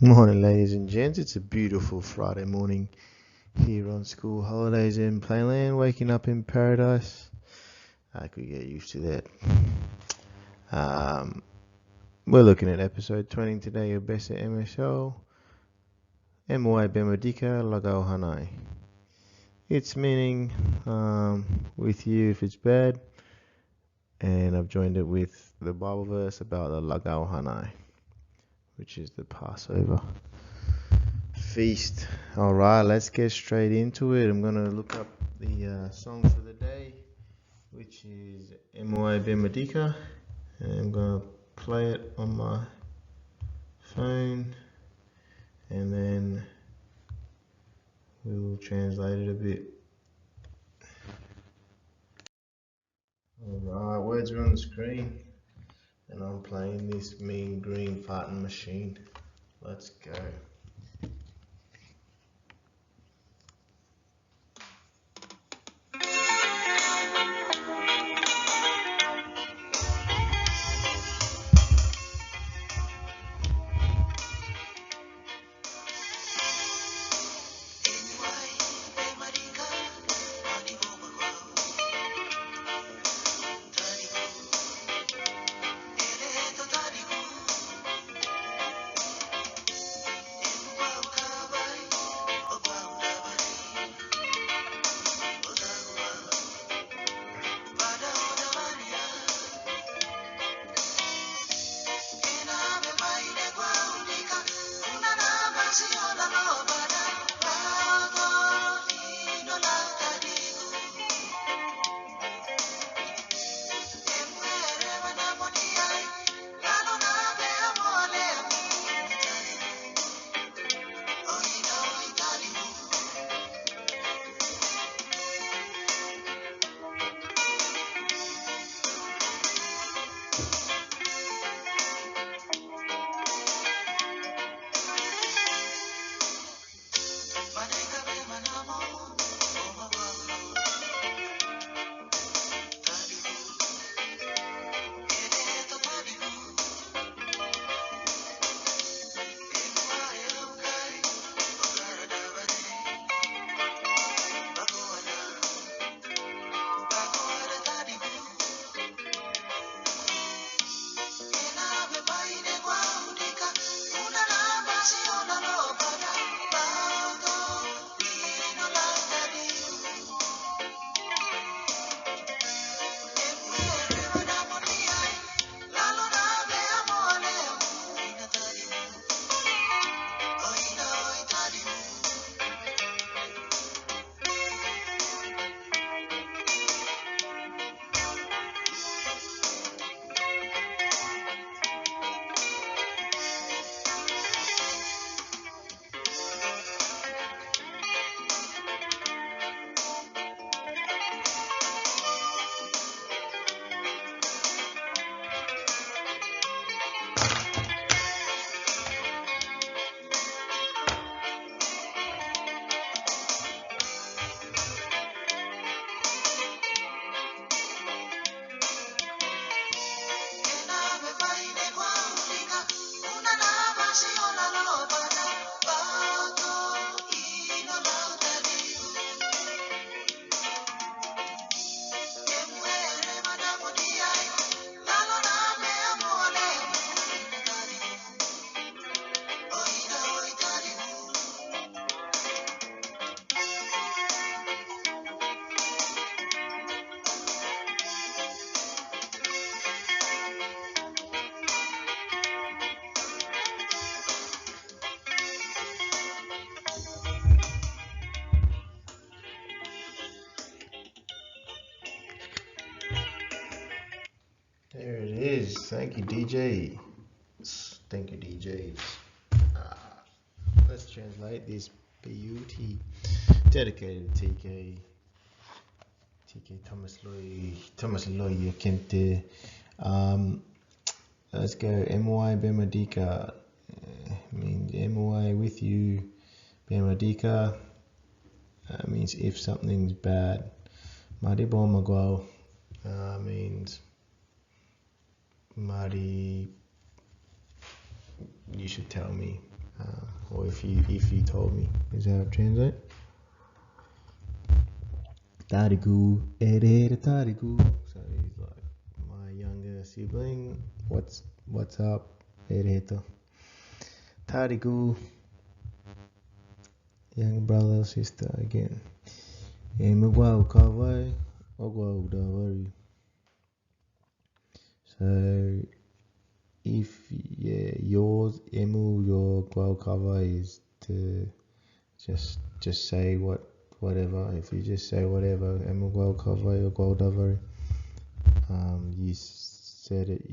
Morning, ladies and gents. It's a beautiful Friday morning here on school holidays in Playland. Waking up in paradise. I could get used to that. Um, we're looking at episode 20 today of Best at MSO. Emuai, bema, dika, Lagau Hanai. It's meaning with you if it's bad, and I've joined it with the Bible verse about the Lagau Hanai, which is the Passover feast. Alright, let's get straight into it. I'm gonna look up the song for the day, which is Emuai bema dika, and I'm gonna play it on my phone, and then we'll translate it a bit. Alright, words are on the screen, and I'm playing this mean green farting machine. Let's go. There it is. Thank you, DJ. Thank you, DJ. Let's translate this beauty. Dedicated to TK Thomas Loy Kente. Let's go. Emuai bema dika means Emuai with you. Bema dika means if something's bad. Maribo magwao means Mari, you should tell me. or if you told me, is how it translates. Tarigu, Tarigu. So he's like my younger sibling. What's up, Ereta? Tarigu, young brother, sister again. Emuai kawai, ogwa udawari. So if yours your gwal cover is to just say whatever. If you just say whatever, emu gwal cover or gwal davari, you said it.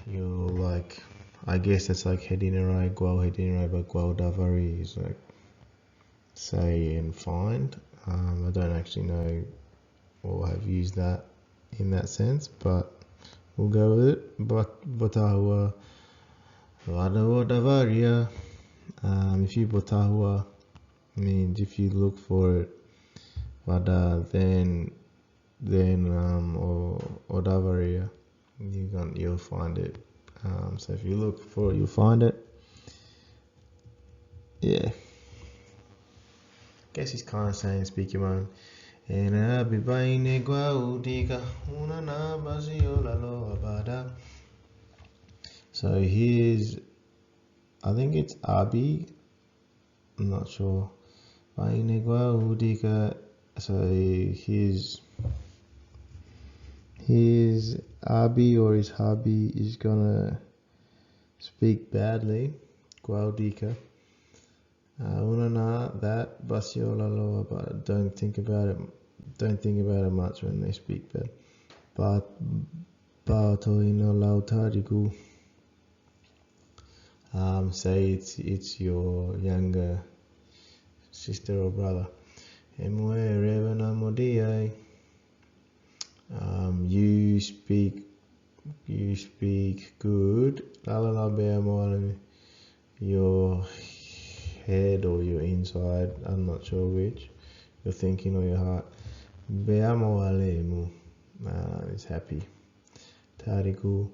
You'll like. I guess it's like hedinarai, but gwal davari is like say and find. I don't actually know or have used that in that sense, but we'll go with it. Botahua Wadawa Davaria. If you botahua means if you look for it, Wada then or Davaria, you'll find it. So if you look for it, you'll find it. Yeah. Guess he's kind of saying speak your mind. And I'll be buying a dika. So here's, I think it's Abi. I'm not sure. Buying a dika. So his Abi or his hubby is gonna speak badly. Guaudika. Unana that Basiolaloa, but don't think about it much when they speak bad. But Baotoino Lautarigu. Say it's your younger sister or brother. Emuai Revana Modiai. You speak good. Your head or your inside, I'm not sure which, your thinking or your heart. Beamo alemu is happy. Tariku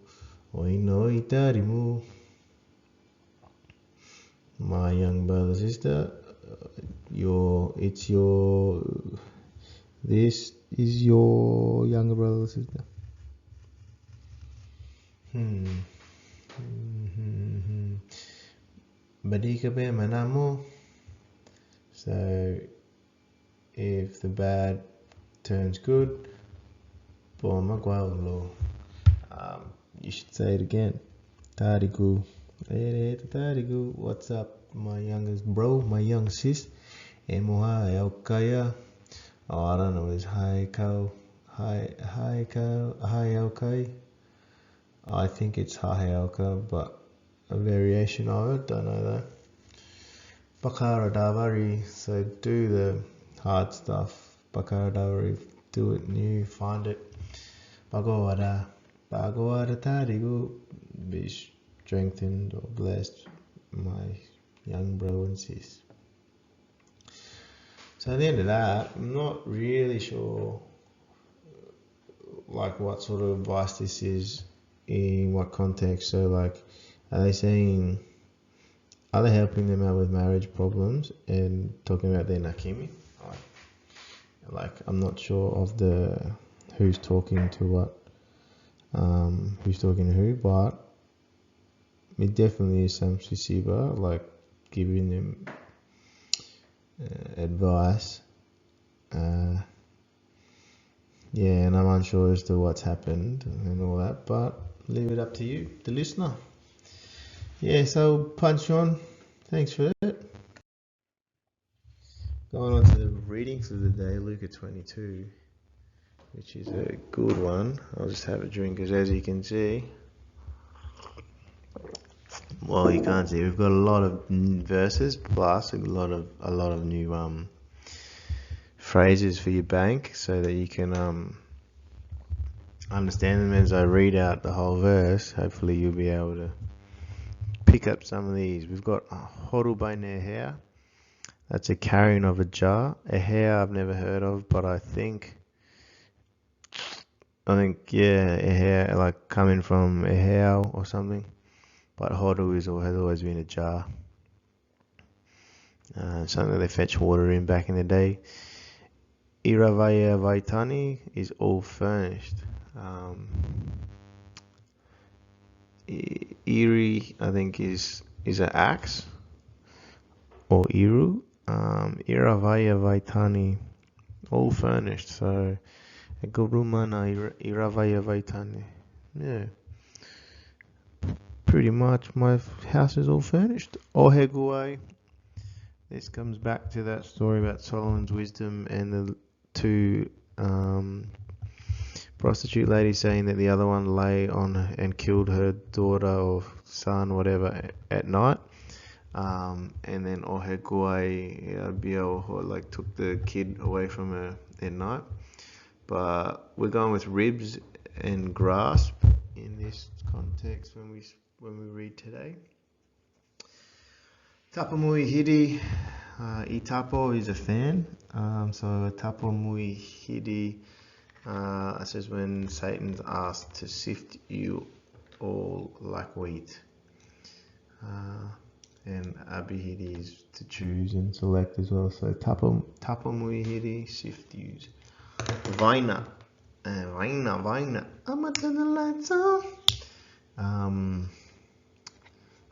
oino itarimu. My young brother sister, this is your younger brother sister. Badika bema namu. So if the bad turns good, you should say it again. Tarigu. Tarigu. What's up, my youngest bro, my young sis? Emuai Aukaya. Oh, I don't know, it's Hi Aukai. I think it's Hi Auka, but a variation of it, don't know that. Bakara Davari, so do the hard stuff. Bakara Davari, do it new, find it. Bagawada Tarigu, be strengthened or blessed, my young bro and sis. So at the end of that, I'm not really sure like what sort of advice this is, in what context. So like, are they helping them out with marriage problems and talking about their nakimi? Like I'm not sure of who's talking to what, who's talking to who, but it definitely is some sisiba, like giving them advice. Yeah, and I'm unsure as to what's happened and all that, but leave it up to you, the listener. Yeah, so punch on. Thanks for that. Going on to the readings of the day, Luke 22, which is a good one. I'll just have a drink because as you can see, well, you can't see, we've got a lot of verses plus a lot of new phrases for your bank so that you can understand them as I read out the whole verse. Hopefully you'll be able to pick up some of these. We've got horu by neher. That's a carrying of a jar. A hair I've never heard of, but I think yeah, a hair like coming from a hair or something. but horu has always been a jar. Something they fetch water in back in the day. Iravaya Vaitani is all furnished. Iri, I think, is an axe, or Iru. Iravaya Vaitani, all furnished. So, Gurumana Iravaya Vaitani. Yeah. Pretty much my house is all furnished. Oheguai. This comes back to that story about Solomon's wisdom and the two prostitute ladies saying that the other one lay on and killed her daughter or son, whatever, at night. And then Oheguai Biel took the kid away from her at night. But we're going with ribs and grasp in this context when we read today. Tapamui hidi, Itapo is a fan. So tapamui hidi says when Satan's asked to sift you all like wheat. And abihidi is to choose and select as well. So tapamui hidi, sift yous. Vaina. Vaina. I'ma turn the lights on.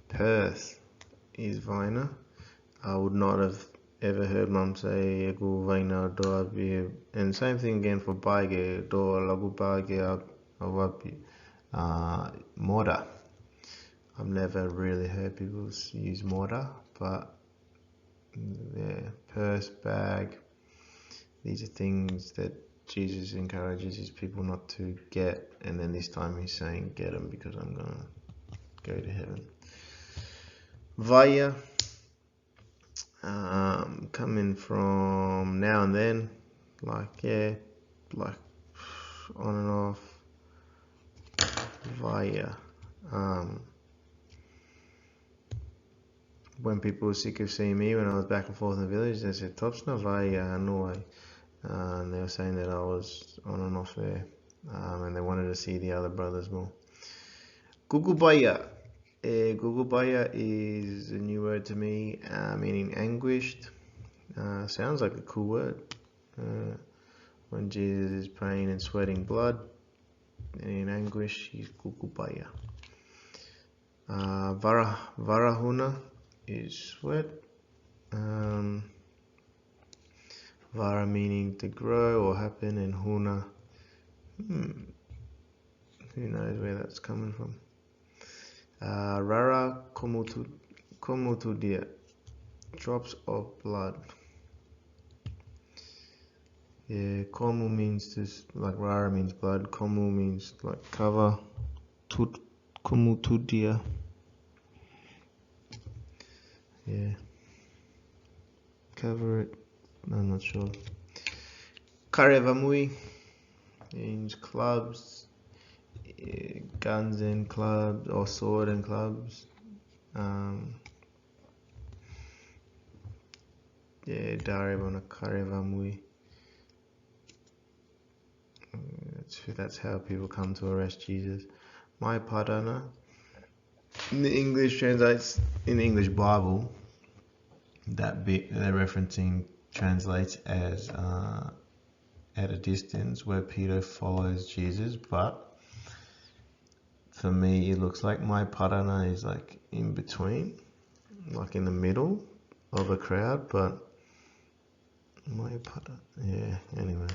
Perth is Vaina. I would not have ever heard Mum say Egu Vaina do abi. And same thing again for Baige, do lagu Baige awapi. Moda. I've never really heard people use moda, but yeah, purse, bag. These are things that Jesus encourages his people not to get, and then this time he's saying get them because I'm gonna go to heaven. Vaya, coming from now and then, like on and off. Vaya, when people were sick of seeing me when I was back and forth in the village, they said Topsna Vaya Hanua, and they were saying that I was on and off there, and they wanted to see the other brothers more. Gugubaya. Gugubaya is a new word to me, meaning anguished. Sounds like a cool word. When Jesus is praying and sweating blood, and in anguish, he's Gugubaya. Varahuna is sweat. Vara meaning to grow or happen, and huna, who knows where that's coming from. Rara komutudia, drops of blood. Yeah, komu means like rara means blood, komu means like cover, komutudia. Yeah, cover it. I'm not sure. Karevamui means clubs, guns and clubs, or sword and clubs. Darevana Karevamui. That's how people come to arrest Jesus. My Padana. In the English translates, in the English Bible, that bit they're referencing translates as at a distance, where Peter follows Jesus, but for me it looks like my Padana is like in between, like in the middle of a crowd, but my Padana, yeah, anyway.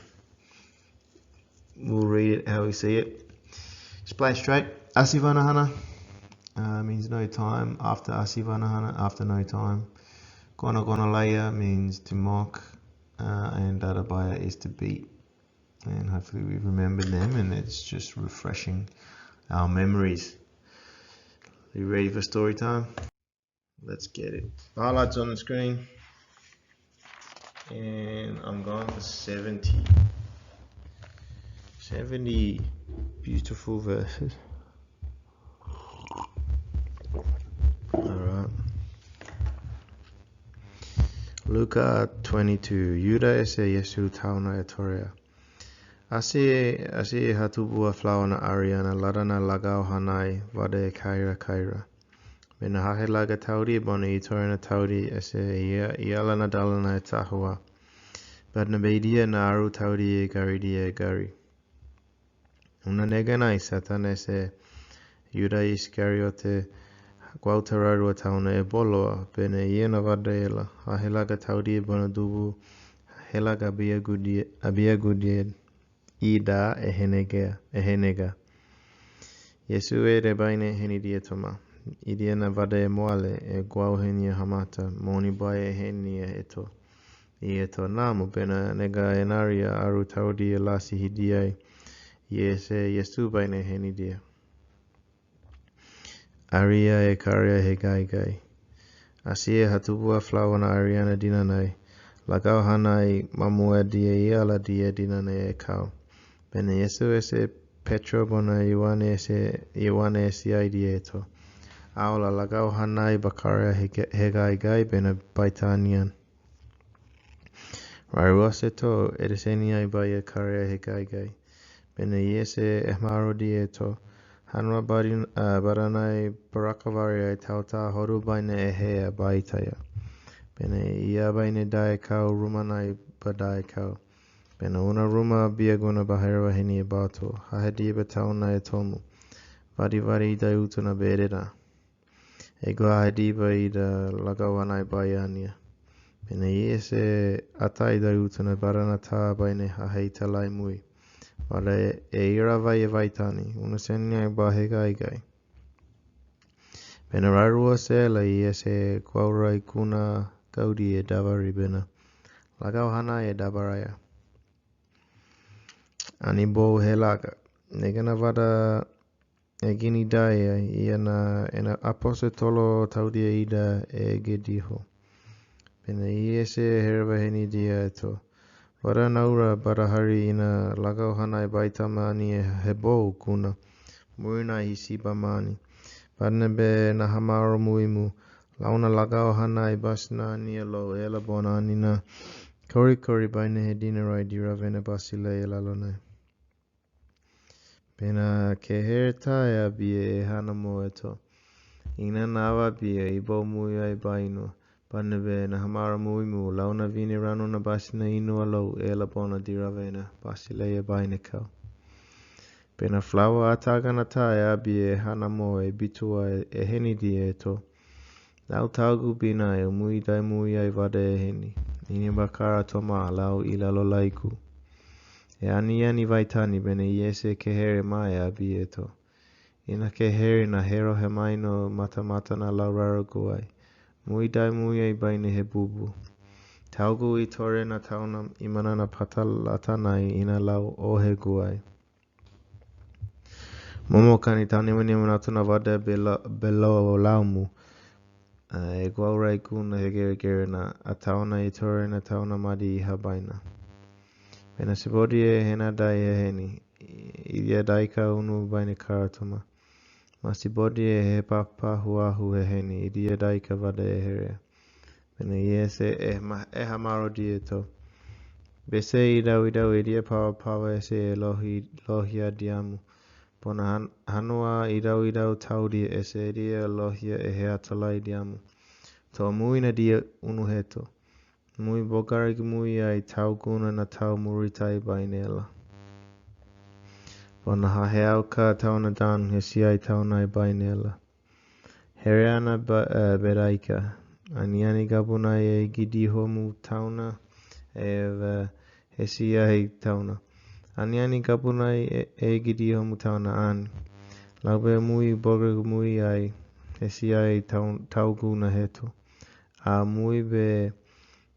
We'll read it how we see it. Splash straight. Asivanahana means no time. After Asivanahana, after no time. Gonagonalaya means to mock, and Dadabaya is to beat. And hopefully we've remembered them, and it's just refreshing our memories. Are you ready for story time? Let's get it. Highlights on the screen. And I'm going for 70. 70 beautiful verses. Alright. Luka 22. Yuda ese Yesu tauna etoria. Asi hatubua flawana ariana ladana Lagau Hanai vade kaira. Bena hahelaga tauri bona I torena tauri ese iala na dalana e tahua. Badna beidia na aru tauri e gari. Una nega nai Satan ese Yuda Iscariote Guautararua tauna e boloa bena iena vadaela hahelaga tauri bona dubu helaga abiagudie ida ehenega. Yesu e de baine heni dia toma. Idia na vada e moale e guau henia hamata moni bai e henia eto. I eto namu bena nega enaria aru taudi e lasi hidiai. Yesu baine heni dia. Aria e karia he gai. Asia hatubua flawana Ariana dinanai. Lagau Hanai mamua dia iala dia dinanai e kau. Bena Yesu ese Petro bona Ioane ese idea eto. Aola Lagau Hanai bakaria he gai bena baitanian. Rairuase to edesenia bai karia he gai. Bena Yese ehmaro eto. Hanua baranai barakavari tauta horu baina ehea baitaya. Bena ia baina dae kau rumanai badai kau. Bena una ruma biaguna bahera heni e bato. Hahedi batauna e tomu. Vadi ida utuna bereda. Ego hahediba ida Lagau Hanai baiania. Bena Yese ata ida utuna barana ta baina hahei talai mui. Wala e ira vai e vaitani, una senia e bahe gai. Bena rarua se la I ese kwaurai kuna gaudi e davari bena. Lagau Hanai e davaraya. Ani bo helaga. Negana vada e gini daia ena apose tolo taudia ida e gediho. Bena I ese hereva heni dia eto. Vada naura barahari ina Lagau Hanai baitama ani e hebo kuna. Murina hisi bamani. Badne be na hamaro muimu. Launa Lagau Hanai basna ani elo ela bona anina. Kori baine he dinarai dira vene basile e lalonai. Bena ke hereta e abie e hanamo eto. Ina nawa bie ibo mui ai baino. Badne be na hamaro muimu. Launa vini rano na basina inu alo e la bona dira vene basile e baine kau. Bena flawa atagana ta e abie e hanamo e bitua e heni di eto. Lau taugu bina e mui dai mui ai vada e heni. Ini bakara toma lau ilalo laiku. E ani vaitani bena Yese kehere mai abi eto. Ina kehere na hero he maino mata na lau raraguai. Mui dai mui ai baine he bubu. Taugu I tore na tauna imana na patal atanai ina lau ohe guai. Momo kani tauni mani manatu na vada belo laumu. E guaurai kuna he gere na a tauna I tore na tauna madi iha baina. Bena sibodi e hena dai e heni. Idia daika unu baina karatoma. Ma sibodi e he papa huahu e heni. Idia daika vada e here. Bena Yese e hamaro di eto. Bese idau idia pawa ese e lohia diamu. Bona hanua idau taudi ese dia lohia e hea talai diamu. To mui na dia unu heto. Mui bogaragi mui ai tau guna na tau muritai bainela. Bona haheau ka tau na dan he si ai tau nai bainela. Hereana beraika. Ani gabuna e gidi homu tauna e he si ai tauna. Ani gabuna e gidi homu tauna ani. Laube mui bogaragi mui ai he si ai tau guna heto. A mui be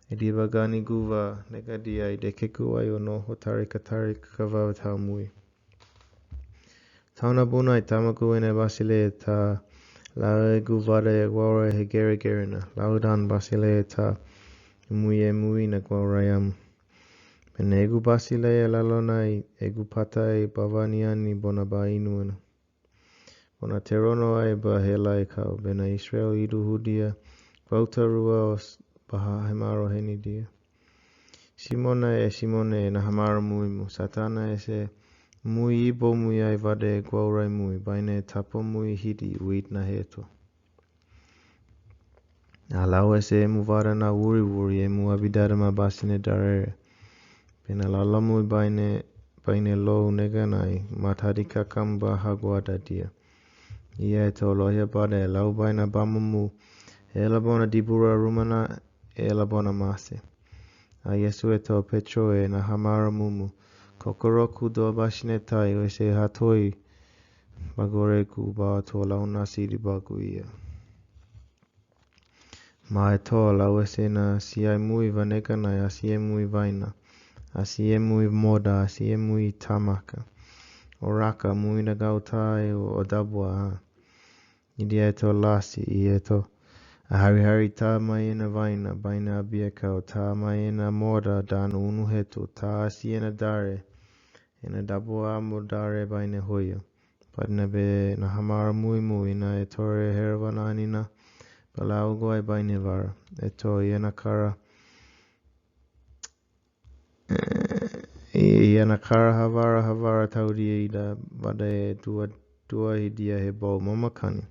e diva gani guva nega dia I dekeku ai ono hotarika kava tau mui. Tauna buna I tamaku ene basile ta lau e guvada e guaura he gere na. Lau dan basile ta mui na guaura yamu. Pene egu basile e lalonai egu patai bavaniani bona ba inuena. Bona terono ai ba hela e kau. Bena Israel idu hudia Bautarua os baha hemaro heni dia. Simone na hamaro muimu. Satana ese mui ibo mui ai vade guaurai mui. Baine tapo mui hidi uit na heto. Alau ese emu vara na wuri wuri emu abidara ma basine darere. Pena lalamu baine lo neganai matadika kamba haguada dia. Ia to lohia bade lau baina bamamu ela bona dibura rumana ela bona mase. A Yesu eto petro e na hamara mumu. Kokoroku do basine tai o se hatoi bagore ku ba to launa siri bagu ia. Ma eto lau ese na siai mui vaneka na ya siai mui vaina. A siai mui moda, a siai mui tamaka. O raka mui na gautai o dabua. Idi eto lasi I eto. A hari ta mai ena vaina, baina abia kau ta mai ena moda danu unu hetu, ta asi ena dare. Ena dabua mo dare baina hoia. Padna be na hamara mui na etore hervana anina. Pala ugoi baina vara. Eto iena kara. Iena kara havara taudi ida bada e tua hidia he bau mamakani.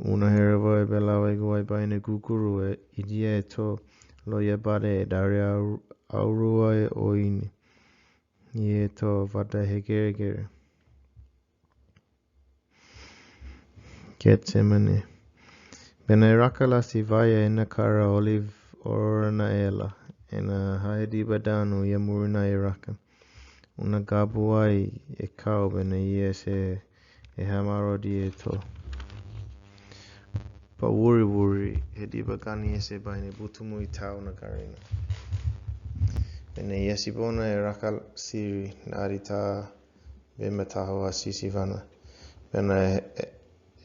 Una hereva e bela e guai baina gukuru e idia e to loia bade e dare aurua e oini. Ie to vada he gere. Getsemane. Bena e rakala si vaya ena kara olive orana ela. Ena haedi badanu ia murina e raka. Una gabuai e kau bena ie se e hamaro di e to. Pa wuri he diba gani ese baine butumu I tau na karina. Bena ia sibona e raka siri na arita bema taho a sisi vana. Bena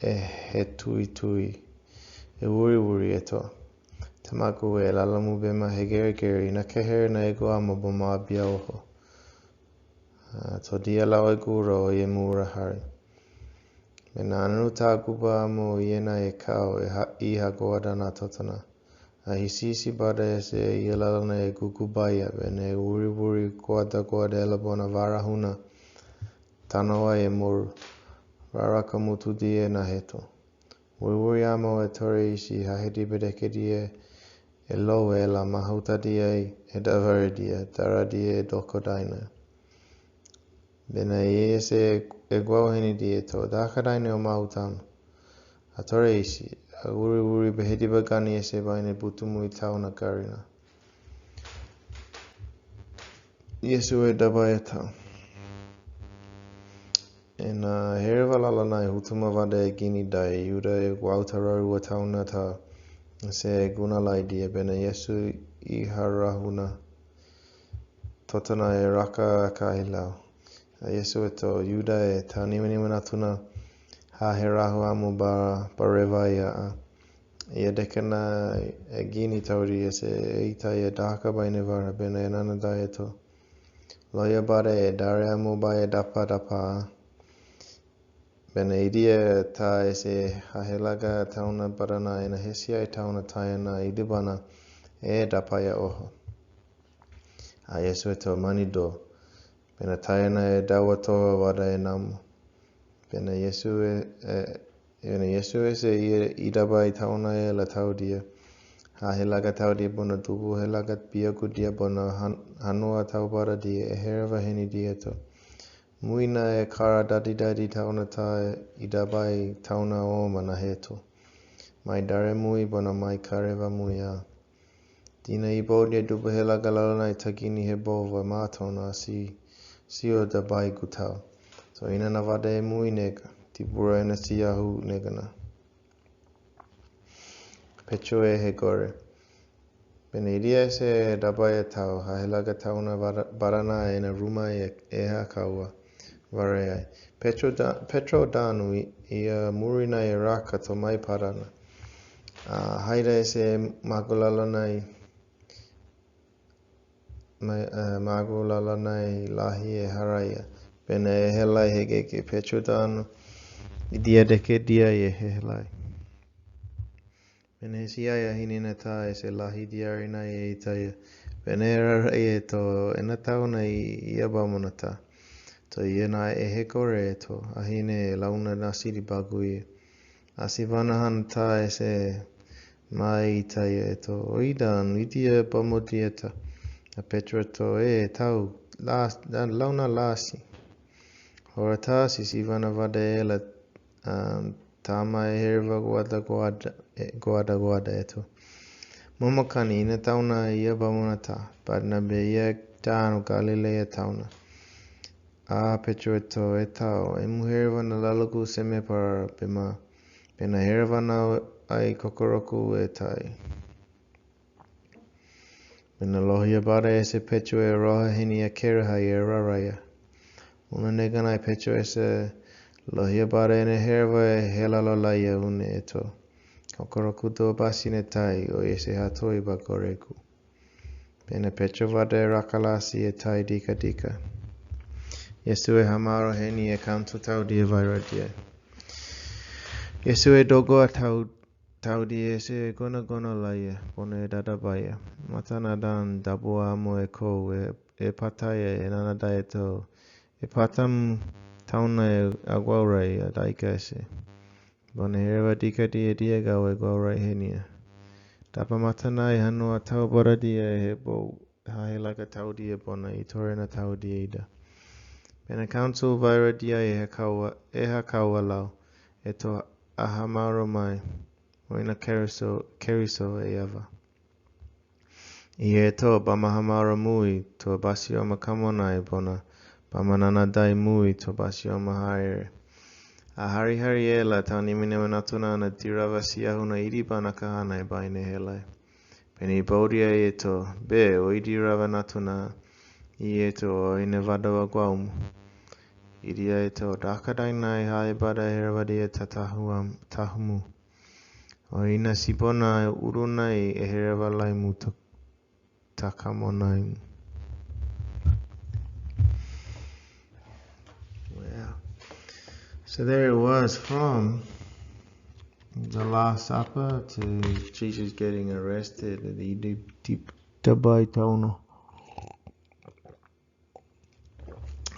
he tui. E wuri e to. Tamaku e lalamu bema he geri na kehere na ego ama boma abia oho. To dia lau e guro e mura hari. Bena anu ta guba amo iena e kau I hagoada na totana. A hisisi bada e se I lalana e gugubaya bena e wuri guada ela bona varahuna. Tanawa e muru. Raraka mutu die na heto. Wuri amo e tore isi hahedi bedeke die e lo e la mahuta die e davari die dara die doko daina. Bena e se e guauheni die to daka daina o mahutano. A tore isi a wuri behedi bagani e se baine butumu I tau na karina. Yesu e daba e tau. E na hereva lalana e hutuma vada e gini dai Iuda e guautararu a tauna ta se e guna laidi e bena Yesu I harahuna totana e raka kahilau. A Yesu e to Iuda e ta nima natuna ha herahu amu bareva ia a. Ia dekana e gini tauri e se eita e daka baine vara bena e nana da e to. Loia bare e dare amu ba e dapa a. Bena idia ta e se hahelaga tauna barana e na hesia e tauna taiana idibana e dapa ia oho. A Yesu e to mani do. Bena taiana e dawa toa wada e namu. Bena Yesu e se idaba I tauna e la taudia. Ha helaga taudia bona dubu helaga biaku dia bona hanua taubara dia e hereva heni dia to. Muina e kara dadi tauna ta idaba I tauna o mana heto. Mai dare mui bona mai kareva mui a. Dina I bodia dubu helaga lalana I tagini he bova matona si o dabai gutau. So ina na vada e mui nega. Tibura ena siahu negana. Pecho e he gore. Bena idia se daba e tau. Ha helaga tauna barana e na ruma e ha kaua. Vare ai. Petro danu ia murina e raka to mai parana. Haida e se magulalanai lahi e haraia. Bena e helai hegeke Petro danu. Idia deke dia e helai. Bena siaya hinina ta e se lahi diarina e itaia. Bena e rarai e to ena tauna I iabamona ta. To iena e hekore e to ahine launa nasiri bagui. Asivanahan ta e se mai taia e to oidan idia pamotieta a petra to tau launa lasi horata sisivana vadaela tama e herva guada eto momakani ina tauna ia bamonata padna be ia tano galilea tauna a petra to tau e muherva na lalaku seme para bema pena herva na ai kokoroku e tai pena lohia bara e se petra e roha hini a keraha e raraya una negana e petra e se lohia bara e ne herva e helalalaia une e to kokoroku to basine tai o e se hatoi ba koreku pena petra vada e rakalasi e tai dika Yesu e hamaro heni e kanto tau dia vairadia Yesu e dogo a tau dia se gona laia pone e dadabaya matana dan dabu amo e ko e pataya e nanada e to e patam tauna e agwaurai a daika se pone herwa dika dia gau e gwaurai henia dapa matana e hanua tau bora dia e he bo hahe laka tau dia bona i torena tau dia ida pena council vairadia e hakaua lau e to ahamaro mai Oina keriso e ava. I e to bamahamara mui to basio makamonai bona bamananadai mui to basio mahaere. A hari e la tau nimine manatuna na dirava siahuna iri bana kahana e baine helai. Peni baudia e to be o iri rava natuna i e to o ine vadawa guaumu. Iria e to dakadaina e hae bada heravadia tahumu. O ina sipona uruna e herewalai mu takamonai. Well, so there it was from the Last Supper to Jesus getting arrested at the Dabai Tauno.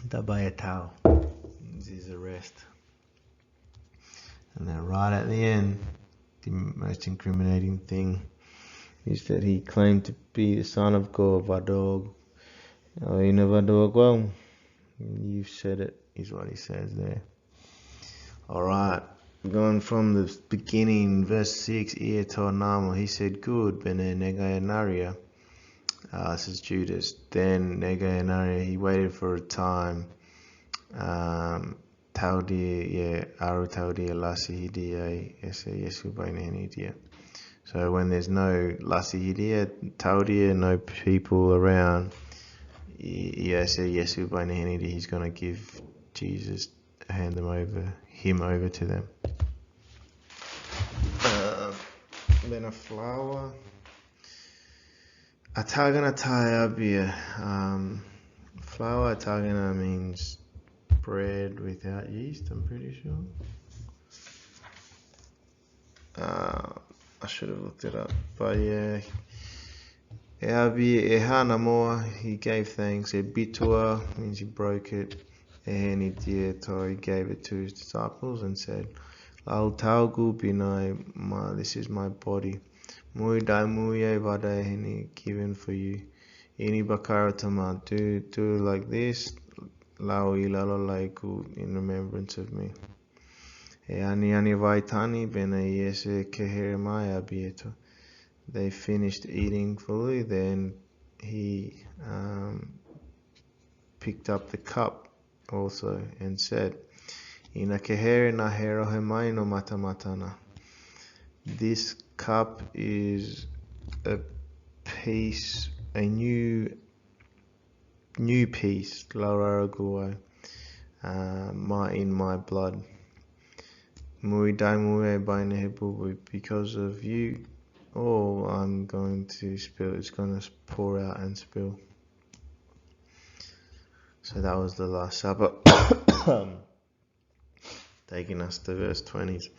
Dabai Tau. His arrest. And then right at the end, the most incriminating thing is that he claimed to be the son of God, Vadog. You've said it, is what he says there. Alright, going from the beginning, verse 6, he said, good, bene negaenaria. This is Judas. Then negaenaria, he waited for a time. So when there's no lasihidia, taudia, no people around, he's going to give Jesus, hand him over to them. Then a flour. Atagana tayabia. Flour atagana means bread without yeast, I'm pretty sure. I should have looked it up, but yeah. He gave thanks. Bitua means he broke it. He gave it to his disciples and said, this is my body. Given for you. Do like this. In remembrance of me. They finished eating fully, then he picked up the cup also and said, this cup is a piece, a new piece, in my blood. Because of you, all I'm going to spill, it's going to pour out and spill. So that was the Last Supper. Taking us to verse 26.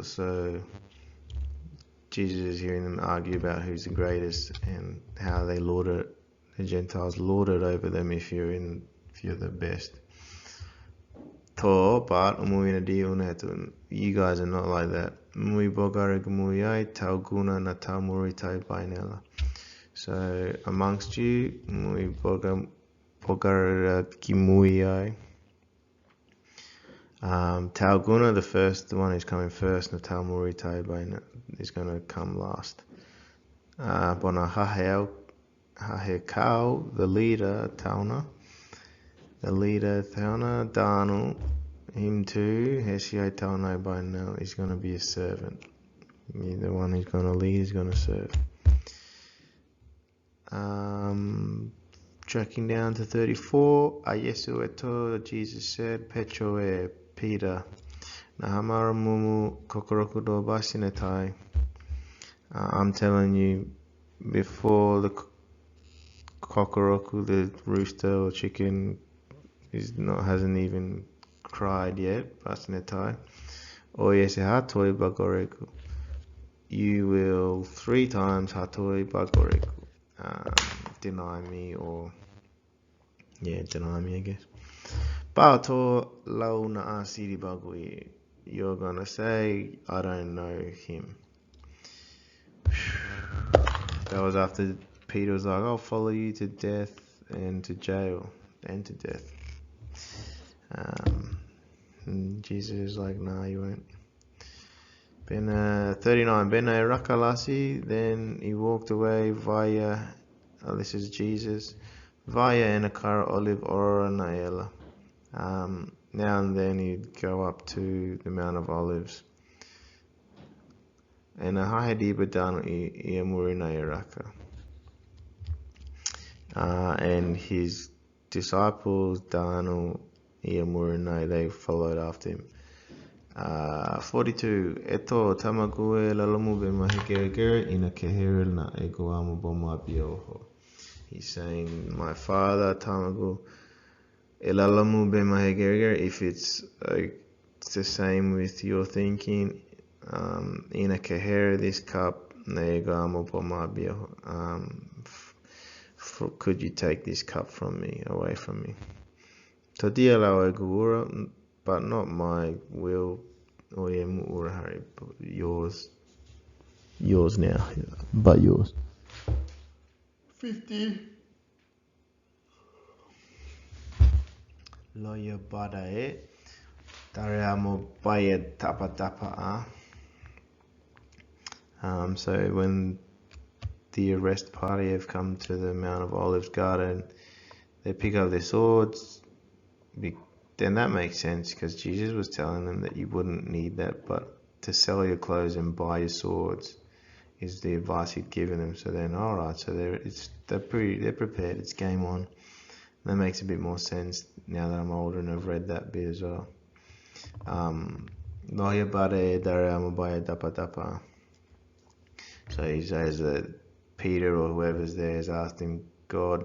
So Jesus is hearing them argue about who's the greatest and how they the Gentiles lord it over them if you're the best. To, but Emuai di unetu. You guys are not like that. Mui bogare gumuiai, tau guna na tau muritai bainela. So amongst you, mui bogare gimuiai. Tau guna, the one who's coming first, na tau muritai bainela is going to come last. Bona hahekau, the leader, tauna. The leader, tauna, danu. Him too, Heshiai Taunai by now, is going to be a servant. The one who's going to lead is going to serve. Tracking down to 34, Ayesu eto, Jesus said, Petro e Peter, Nahamara mumu kokoroku do basinetai. I'm telling you, before the kokoroku, the rooster or chicken, hasn't even cried yet, basinetai. Oyese hatoi bagoreku. You will 3 times hatoi bagoreku. Deny me, or deny me, I guess. Bato lau na asiri bagui. You're gonna say, I don't know him. That was after Peter was like, I'll follow you to death and to jail and to death. And Jesus is like, nah, you won't. 39, Bena rakalasi, then he walked away via, this is Jesus, via Enakara Olive Ora Naela. Now and then he'd go up to the Mount of Olives. And Ahadiba Danu Iamurinairaka. And his disciples, Danu Iamurinai, they followed after him. 42. Eto tamague lalamu bema hegerigere ina keheril na egoamu boma bioho. He's saying, my father, tamagu elalamu bema hegerigere, if it's the same with your thinking, ina keher, this cup, na egoamu boma bioho. Could you take this cup from me, away from me? Todia lau egura, but not my will, or yours now, but yours. 50. Loya badae, tareamo baye tapa tapa. So when the arrest party have come to the Mount of Olives garden, they pick up their swords. Then that makes sense, because Jesus was telling them that you wouldn't need that, but to sell your clothes and buy your swords is the advice he'd given them. So then, all right, so they're prepared. It's game on. That makes a bit more sense now that I'm older and I've read that bit as well. So he says that Peter or whoever's there has asked him, God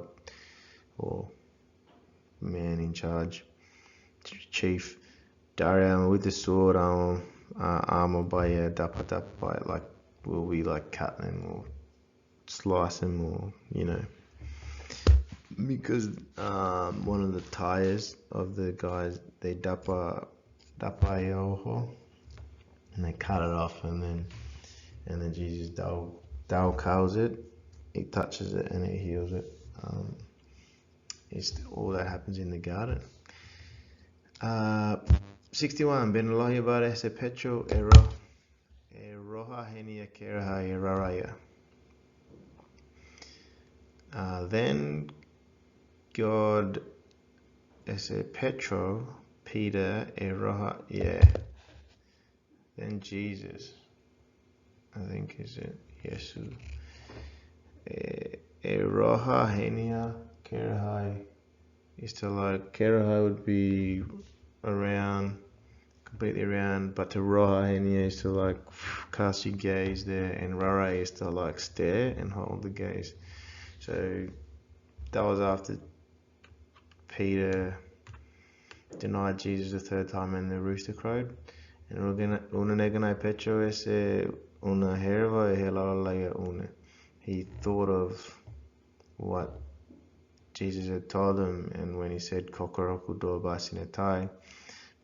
or man in charge, chief, Dariam with the sword, armor by dapa by, like, will we like cut them or slice them, or because one of the tires of the guys, they dapa yoho, and they cut it off, and then Jesus Dao cows it, he touches it and it heals it. All that happens in the garden. 61. Ben Elohi bare se petro eroha henia keraha eraraya. Then God ese Petro, Peter, eroha, Then Jesus, I think is it, Yesu. Eroha henia kerahai is to, like, kerahai would be around, completely around, but to roha henia is to, like, cast your gaze there, and rara is to, like, stare and hold the gaze. So that was after Peter denied Jesus the 3rd time and the rooster crowed. And una Petro ese una herva helalaya una. He thought of what Jesus had told him, and when he said kokoroku do basinetai,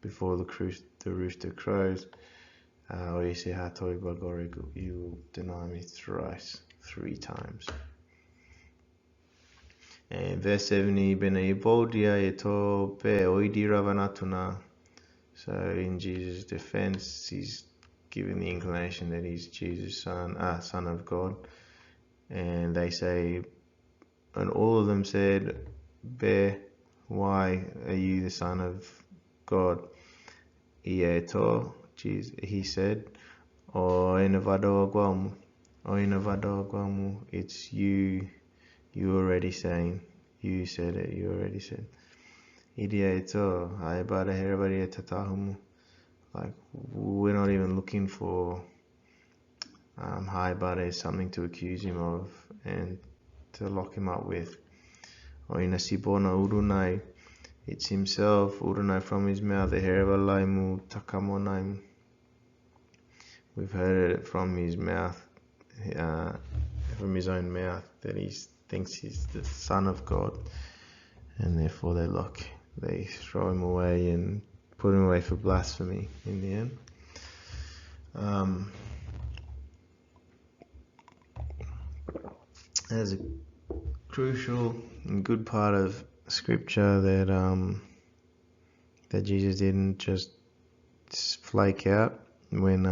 before the rooster crows, Oise hatoi bagore, you will deny me thrice, 3 times. And verse 70, bena ibodia eto pe oidi ravanatuna. So in Jesus' defense, he's given the inclination that he's Jesus' son of God. And they say, and all of them said, Be, why are you the son of God? Ieto, Jesus, he said, O inavado aguamu, it's you already saying, you said it, you already said. Ieto, aibada herabari tatahumu. Like, we're not even looking for Haibada is something to accuse him of and to lock him up with. Oina sibona urunai, it's himself, urunai from his mouth, eherevalaimu takamonaimu. We've heard it from his mouth, from his own mouth, that he thinks he's the son of God, and therefore they throw him away and put him away for blasphemy in the end. There's a crucial and good part of scripture that Jesus didn't just flake out when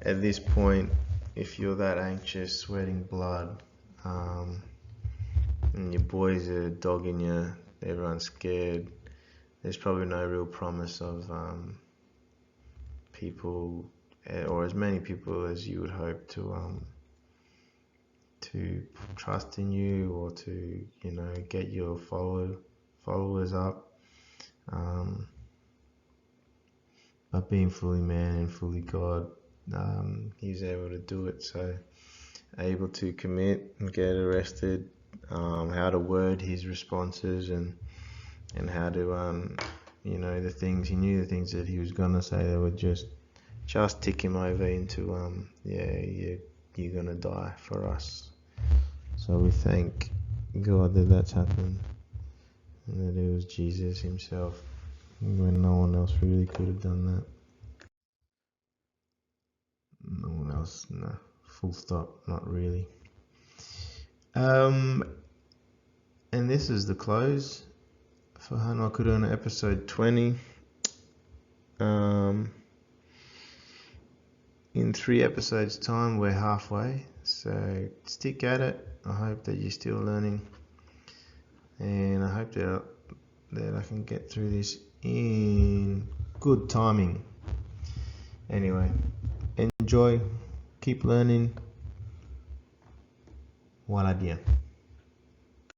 at this point, if you're that anxious, sweating blood, and your boys are dogging you, everyone's scared, there's probably no real promise of people, or as many people as you would hope to trust in you, or to get your followers up. But being fully man and fully God, he's able to do it. So able to commit and get arrested, how to word his responses, and how to the things he knew, the things that he was gonna say that would just tick him over into you're gonna die for us. So we thank God that that's happened, and that it was Jesus himself, when no one else really could have done that. No one else, no, full stop, not really. And this is the close for Hanua Kudouna episode 20. In 3 episodes time, we're halfway, so stick at it. I hope that you're still learning, and I hope that I can get through this in good timing. Anyway, enjoy, keep learning. Waladia.